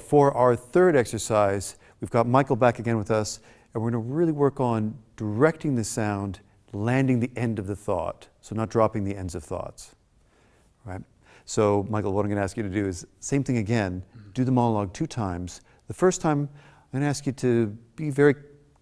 for our third exercise, we've got Michael back again with us, and we're going to really work on directing the sound, landing the end of the thought, so not dropping the ends of thoughts. Right? So, Michael, what I'm going to ask you to do is same thing again. Do the monologue 2 times. The first time, I'm going to ask you to be very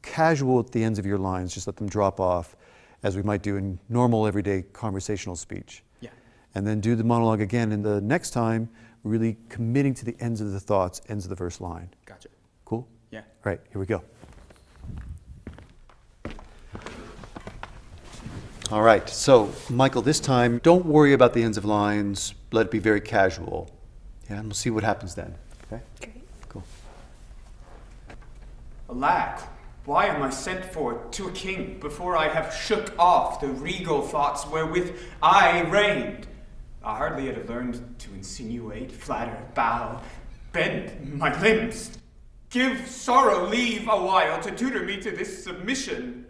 casual at the ends of your lines, just let them drop off, as we might do in normal, everyday conversational speech. Yeah. And then do the monologue again, and the next time, really committing to the ends of the thoughts, ends of the first line. Gotcha. Cool? Yeah. All right, here we go. All right, so Michael, this time, don't worry about the ends of lines. Let it be very casual. Yeah, and we'll see what happens then. Okay? Great. Cool. Alack, why am I sent for to a king before I have shook off the regal thoughts wherewith I reigned? I hardly yet have learned to insinuate, flatter, bow, bend my limbs, give sorrow leave a while to tutor me to this submission.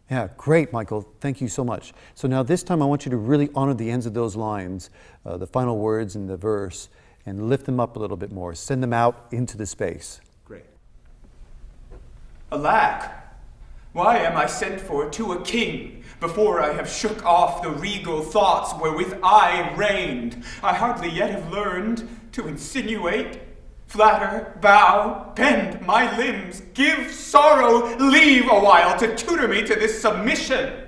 Yeah, great, Michael. Thank you so much. So now this time I want you to really honor the ends of those lines, the final words in the verse, and lift them up a little bit more. Send them out into the space. Great. Alack, why am I sent for to a king before I have shook off the regal thoughts wherewith I reigned? I hardly yet have learned to insinuate, flatter, bow, bend my limbs, give sorrow leave a while to tutor me to this submission.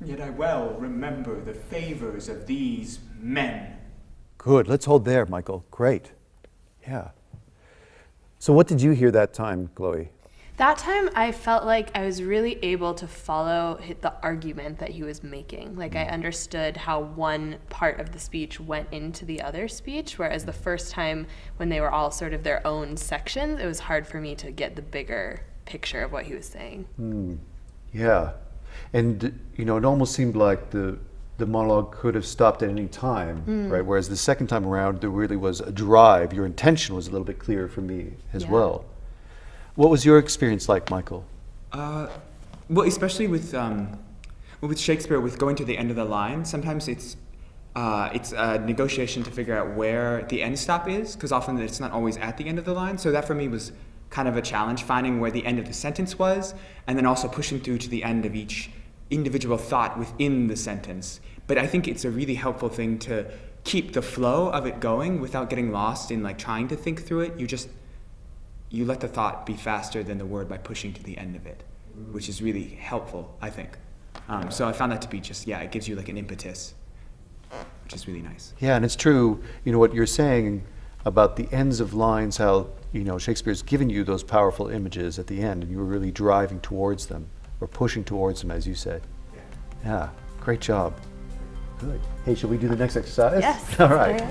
Yet I well remember the favors of these men. Good. Let's hold there, Michael. Great. Yeah. So what did you hear that time, Chloe? That time I felt like I was really able to follow the argument that he was making. Like I understood how one part of the speech went into the other speech, whereas the first time when they were all sort of their own sections, it was hard for me to get the bigger picture of what he was saying. Yeah. And, you know, it almost seemed like the monologue could have stopped at any time, right? Whereas the second time around, there really was a drive. Your intention was a little bit clearer for me as well. What was your experience like, Michael? Well, especially with Shakespeare, with going to the end of the line, sometimes it's a negotiation to figure out where the end stop is, because often it's not always at the end of the line. So that for me was kind of a challenge, finding where the end of the sentence was, and then also pushing through to the end of each individual thought within the sentence. But I think it's a really helpful thing to keep the flow of it going without getting lost in like trying to think through it. You let the thought be faster than the word by pushing to the end of it, which is really helpful, I think. So I found that to be just, it gives you like an impetus, which is really nice. Yeah, and it's true, you know, what you're saying about the ends of lines, how, you know, Shakespeare's given you those powerful images at the end, and you were really driving towards them, or pushing towards them, as you said. Yeah, great job. Good. Hey, shall we do the next exercise? Yes. All right.